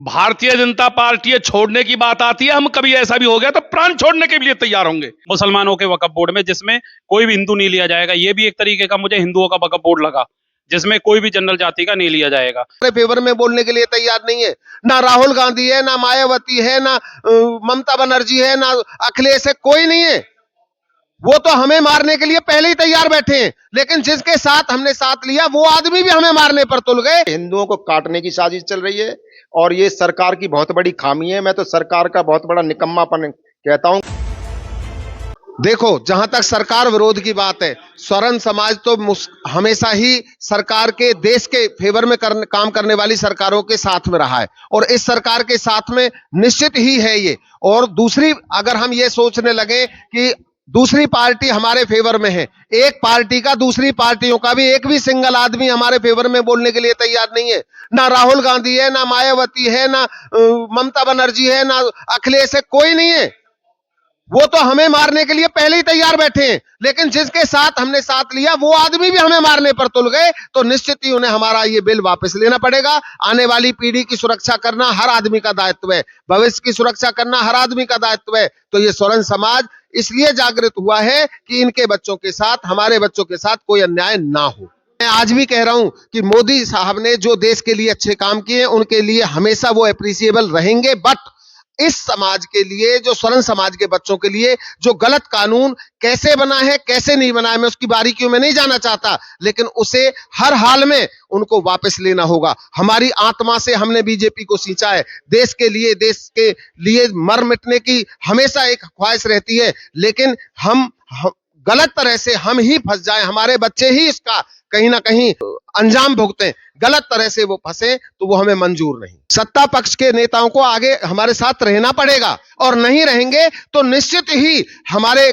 Bharatiya Janata party छोड़ने की बात आती है, हम कभी ऐसा भी हो गया तो प्राण छोड़ने के लिए तैयार होंगे मुसलमानों के वक्फ बोर्ड में, जिसमें कोई भी हिंदू नहीं लिया जाएगा। ये भी एक तरीके का मुझे हिंदुओं का वक्फ बोर्ड लगा, जिसमें कोई भी जनरल जाति का नहीं लिया जाएगा। फेवर में बोलने के लिए तैयार नहीं है। ना राहुल गांधी है, ना मायावती है, ना ममता बनर्जी है, ना अखिलेश है, कोई नहीं है। वो तो हमें मारने के लिए पहले ही तैयार बैठे हैं, लेकिन जिसके साथ हमने साथ लिया वो आदमी भी हमें मारने पर तुल गए। हिंदुओं को काटने की साजिश चल रही है और ये सरकार की बहुत बड़ी खामी है। मैं तो सरकार का बहुत बड़ा निकम्मापन कहता हूं। देखो, जहां तक सरकार विरोध की बात है, स्वर्ण समाज तो हमेशा ही सरकार के, देश के फेवर में काम करने वाली सरकारों के साथ में रहा है और इस सरकार के साथ में निश्चित ही है ये। और दूसरी, अगर हम ये सोचने लगे कि दूसरी पार्टी हमारे फेवर में है, एक पार्टी का दूसरी पार्टियों का भी एक भी सिंगल आदमी हमारे फेवर में बोलने के लिए तैयार नहीं है। ना राहुल गांधी है, ना मायावती है, ना ममता बनर्जी है, ना अखिलेश है, कोई नहीं है। वो तो हमें मारने के लिए पहले ही तैयार बैठे हैं, लेकिन जिसके साथ हमने साथ लिया वो आदमी भी हमें मारने पर तुल गए। तो निश्चित ही उन्हें हमारा ये बिल वापस लेना पड़ेगा। आने वाली पीढ़ी की सुरक्षा करना हर आदमी का दायित्व है, भविष्य की सुरक्षा करना हर आदमी का दायित्व है। तो ये स्वर्ण समाज इसलिए जागृत हुआ है कि इनके बच्चों के साथ, हमारे बच्चों के साथ कोई अन्याय ना हो। मैं आज भी कह रहा हूं कि मोदी साहब ने जो देश के लिए अच्छे काम किए, उनके लिए हमेशा वो एप्रिसिएबल रहेंगे। बट इस समाज के लिए, जो स्वर्ण समाज के बच्चों के लिए जो गलत कानून कैसे बना है, कैसे नहीं बना है, मैं उसकी बारीकियों में नहीं जाना चाहता, लेकिन उसे हर हाल में उनको वापस लेना होगा। हमारी आत्मा से हमने बीजेपी को सींचा है। देश के लिए मर मिटने की हमेशा एक ख्वाहिश रहती है, लेकिन हम गलत तरह से हम ही फंस जाएं, हमारे बच्चे ही इसका कहीं ना कहीं अंजाम भुगतें, गलत तरह से वो फंसे, तो वो हमें मंजूर नहीं। सत्ता पक्ष के नेताओं को आगे हमारे साथ रहना पड़ेगा और नहीं रहेंगे तो निश्चित ही हमारे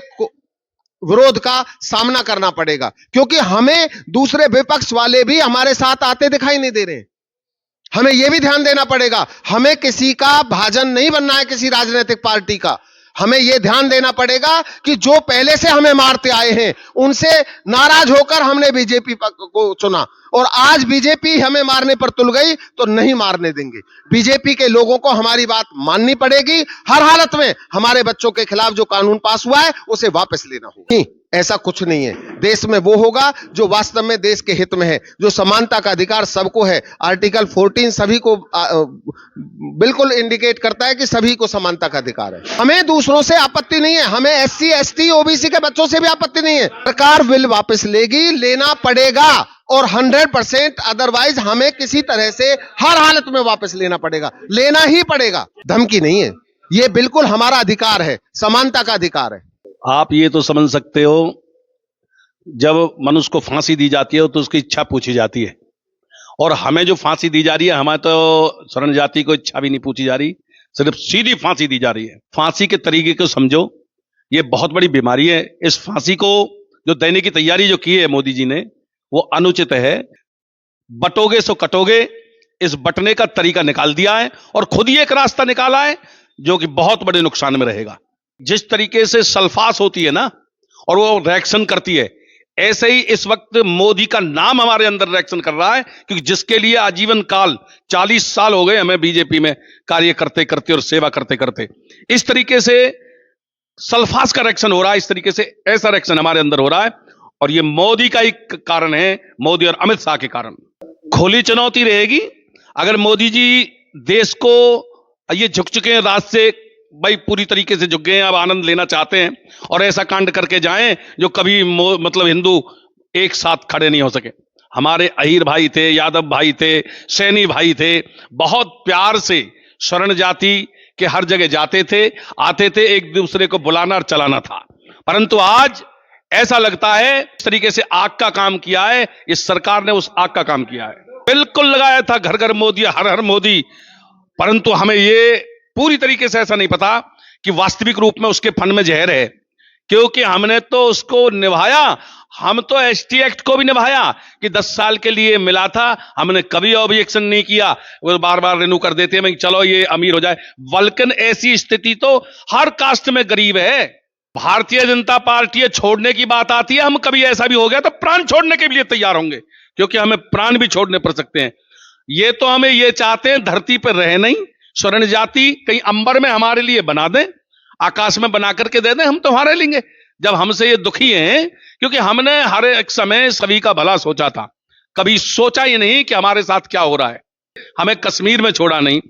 विरोध का सामना करना पड़ेगा, क्योंकि हमें दूसरे विपक्ष वाले भी हमारे साथ आते दिखाई नहीं दे रहे हैं। हमें यह भी ध्यान देना पड़ेगा, हमें किसी का भाजन नहीं बनना है, किसी राजनीतिक पार्टी का। हमें यह ध्यान देना पड़ेगा कि जो पहले से हमें मारते आए हैं, उनसे नाराज होकर हमने बीजेपी को चुना और आज बीजेपी हमें मारने पर तुल गई, तो नहीं मारने देंगे। बीजेपी के लोगों को हमारी बात माननी पड़ेगी। हर हालत में हमारे बच्चों के खिलाफ जो कानून पास हुआ है उसे वापस लेना होगा। नहीं, ऐसा कुछ नहीं है। देश में वो होगा जो वास्तव में देश के हित में है, जो समानता का अधिकार सबको है। आर्टिकल 14 सभी को बिल्कुल इंडिकेट करता है कि सभी को समानता का अधिकार है। हमें दूसरों से आपत्ति नहीं है, हमें SC ST OBC के बच्चों से भी आपत्ति नहीं है। सरकार बिल वापस लेगी, लेना पड़ेगा और 100%, अदरवाइज हमें किसी तरह से हर हालत में वापस लेना पड़ेगा, लेना ही पड़ेगा। धमकी नहीं है, ये बिल्कुल हमारा अधिकार है, समानता का अधिकार है। आप ये तो समझ सकते हो, जब मनुष्य को फांसी दी जाती है तो उसकी इच्छा पूछी जाती है, और हमें जो फांसी दी जा रही है, हमारे तो स्वर्ण जाति को इच्छा भी नहीं पूछी जा रही, सिर्फ सीधी फांसी दी जा रही है। फांसी के तरीके को समझो, ये बहुत बड़ी बीमारी है। इस फांसी को जो देने की तैयारी जो की है मोदी जी ने, वो अनुचित है। बटोगे सो कटोगे, इस बटने का तरीका निकाल दिया है और खुद ही एक रास्ता निकाला है जो कि बहुत बड़े नुकसान में रहेगा। जिस तरीके से सल्फास होती है ना, और वो रिएक्शन करती है, ऐसे ही इस वक्त मोदी का नाम हमारे अंदर रिएक्शन कर रहा है, क्योंकि जिसके लिए आजीवन काल 40 साल हो गए हमें बीजेपी में कार्य करते करते और सेवा करते करते, इस तरीके से सल्फास का रिएक्शन हो रहा है, इस तरीके से ऐसा रिएक्शन हमारे अंदर हो रहा है। और ये मोदी का एक कारण है, मोदी और अमित शाह के कारण। खुली चुनौती रहेगी अगर मोदी जी देश को, ये झुक चुके हैं रात से, भाई पूरी तरीके से झुक गए हैं, अब आनंद लेना चाहते हैं और ऐसा कांड करके जाएं जो कभी मतलब हिंदू एक साथ खड़े नहीं हो सके। हमारे अहीर भाई थे, यादव भाई थे, सैनी भाई थे, बहुत प्यार से स्वर्ण जाति के हर जगह जाते थे, आते थे, एक दूसरे को बुलाना और चलाना था। परंतु आज ऐसा लगता है इस तरीके से आग का काम किया है, इस सरकार ने उस आग का काम किया है। बिल्कुल लगाया था घर घर मोदी, हर हर मोदी, परंतु हमें ये पूरी तरीके से ऐसा नहीं पता कि वास्तविक रूप में उसके फन में जहर है, क्योंकि हमने तो उसको निभाया। हम तो ST एक्ट को भी निभाया कि 10 साल के लिए मिला था, हमने कभी ऑब्जेक्शन नहीं किया। वो बार बार रिन्यू कर देते हैं, चलो ये अमीर हो जाए, बल्कि ऐसी स्थिति तो हर कास्ट में गरीब है। भारतीय जनता पार्टी छोड़ने की बात आती है, हम कभी ऐसा भी हो गया तो प्राण छोड़ने के लिए तैयार होंगे, क्योंकि हमें प्राण भी छोड़ने पड़ सकते हैं। ये तो हमें ये चाहते हैं धरती पर रहे नहीं, स्वर्ण जाति कहीं अंबर में हमारे लिए बना दें, आकाश में बना करके दे दें, हम तुम्हारे लेंगे। जब हमसे ये दुखी हैं, क्योंकि हमने हर एक समय सभी का भला सोचा था, कभी सोचा ही नहीं कि हमारे साथ क्या हो रहा है। हमें कश्मीर में छोड़ा नहीं,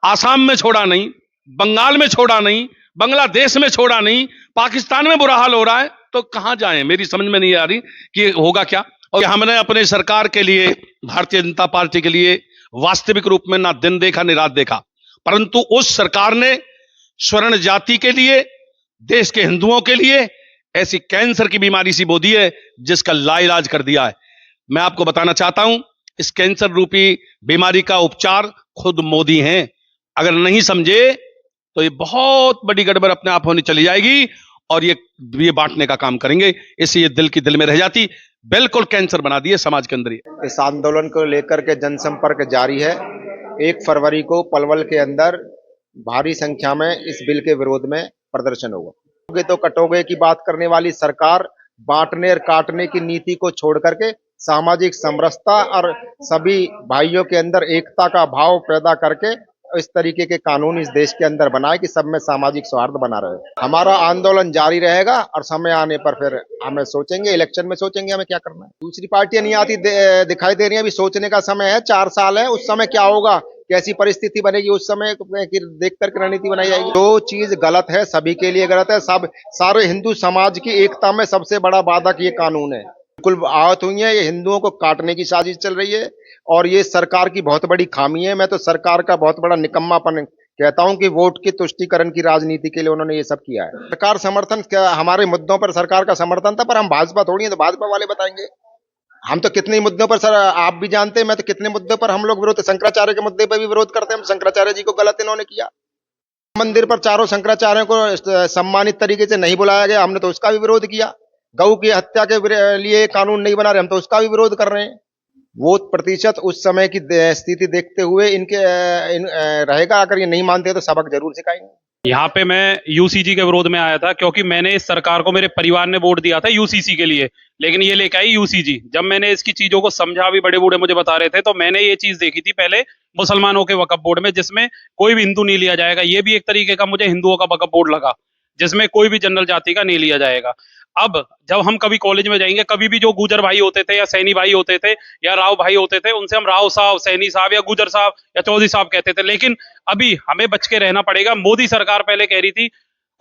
आसाम में छोड़ा नहीं, बंगाल में छोड़ा नहीं, बांग्लादेश में छोड़ा नहीं, पाकिस्तान में बुरा हाल हो रहा है, तो कहां जाएं? मेरी समझ में नहीं आ रही कि होगा क्या। और हमने अपने सरकार के लिए, भारतीय जनता पार्टी के लिए वास्तविक रूप में ना दिन देखा ना रात देखा, परंतु उस सरकार ने स्वर्ण जाति के लिए, देश के हिंदुओं के लिए ऐसी कैंसर की बीमारी सी बो दी है जिसका लाइलाज कर दिया है। मैं आपको बताना चाहता हूं, इस कैंसर रूपी बीमारी का उपचार खुद मोदी हैं। अगर नहीं समझे तो ये बहुत बड़ी गड़बड़ अपने आप होनी चली जाएगी और ये बांटने का काम करेंगे। इससे ये दिल में रह जाती, बिल्कुल कैंसर बना दिए समाज के अंदर। इस आंदोलन को लेकर के जनसंपर्क जारी है। 1 फरवरी को पलवल के अंदर भारी संख्या में इस बिल के विरोध में प्रदर्शन होगा। तो कटोगे की बात करने वाली सरकार बांटने और काटने की नीति को छोड़ करके सामाजिक समरसता और सभी भाइयों के अंदर एकता का भाव पैदा करके इस तरीके के कानून इस देश के अंदर बनाए कि सब में सामाजिक सौहार्द बना रहे। हमारा आंदोलन जारी रहेगा और समय आने पर फिर हमें सोचेंगे, इलेक्शन में सोचेंगे हमें क्या करना है। दूसरी पार्टियां नहीं आती दिखाई दे रही हैं, अभी सोचने का समय है, 4 साल है, उस समय क्या होगा, कैसी परिस्थिति बनेगी, उस समय देख करके रणनीति बनाई जाएगी। जो चीज गलत है सभी के लिए गलत है, सब सारे हिंदू समाज की एकता में सबसे बड़ा बाधक ये कानून है। बिल्कुल आहत हुई है, ये हिंदुओं को काटने की साजिश चल रही है और ये सरकार की बहुत बड़ी खामी है। मैं तो सरकार का बहुत बड़ा निकम्मापन कहता हूं कि वोट की तुष्टीकरण की राजनीति के लिए उन्होंने ये सब किया है। सरकार समर्थन क्या, हमारे मुद्दों पर सरकार का समर्थन था, पर हम भाजपा थोड़ी है, तो भाजपा वाले बताएंगे। हम तो कितने मुद्दों पर, सर आप भी जानते हैं, मैं तो कितने मुद्दों पर हम लोग विरोध, शंकराचार्य के मुद्दे पर भी विरोध करते हैं। शंकराचार्य जी को गलत इन्होंने किया, मंदिर पर चारों शंकराचार्यों को सम्मानित तरीके से नहीं बुलाया गया, हमने तो उसका भी विरोध किया। गौ की हत्या के लिए कानून नहीं बना रहे, हम तो उसका भी विरोध कर रहे हैं। वो प्रतिशत उस समय की स्थिति देखते हुए रहेगा, अगर ये नहीं मानते तो सबक जरूर सिखाएंगे। यहाँ पे मैं यूसीजी के विरोध में आया था क्योंकि मैंने इस सरकार को, मेरे परिवार ने वोट दिया था यूसीसी के लिए, लेकिन ये लेके आई यूसीजी। जब मैंने इसकी चीजों को समझा, भी बड़े बूढ़े मुझे बता रहे थे, तो मैंने ये चीज देखी थी पहले मुसलमानों के वक्फ बोर्ड में, जिसमें कोई भी हिंदू नहीं लिया जाएगा। ये भी एक तरीके का मुझे हिंदुओं का वक्फ बोर्ड लगा, जिसमें कोई भी जनरल जाति का नहीं लिया जाएगा। अब जब हम कभी कॉलेज में जाएंगे, कभी भी जो गुजर भाई होते थे या सैनी भाई होते थे या राव भाई होते थे, उनसे हम राव साहब, सैनी साहब या गुजर साहब या चौधरी साहब कहते थे। लेकिन अभी हमें बच के रहना पड़ेगा। मोदी सरकार पहले कह रही थी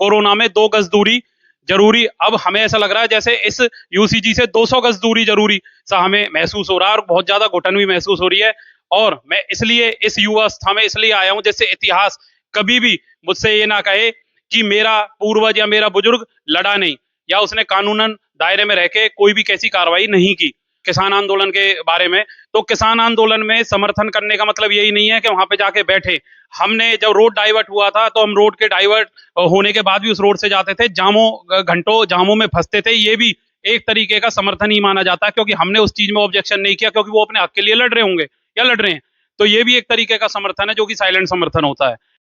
कोरोना में 2 गज दूरी जरूरी, अब हमें ऐसा लग रहा है जैसे इस यूसीजी से 200 गज दूरी जरूरी सा हमें महसूस हो रहा है और बहुत ज्यादा घुटन भी महसूस हो रही है। और मैं इसलिए इस युवा अवस्था में इसलिए आया हूं जिससे इतिहास कभी भी मुझसे ये ना कहे कि मेरा पूर्वज या मेरा बुजुर्ग लड़ा नहीं या उसने कानूनन दायरे में रह के कोई भी कैसी कार्रवाई नहीं की। किसान आंदोलन के बारे में, तो किसान आंदोलन में समर्थन करने का मतलब यही नहीं है कि वहां पे जाके बैठे। हमने जब रोड डाइवर्ट हुआ था तो हम रोड के डाइवर्ट होने के बाद भी उस रोड से जाते थे, घंटों जामों में फंसते थे। ये भी एक तरीके का समर्थन ही माना जाता है, क्योंकि हमने उस चीज में ऑब्जेक्शन नहीं किया, क्योंकि वो अपने हक के लिए लड़ रहे होंगे या लड़ रहे हैं। तो ये भी एक तरीके का समर्थन है जो कि साइलेंट समर्थन होता है।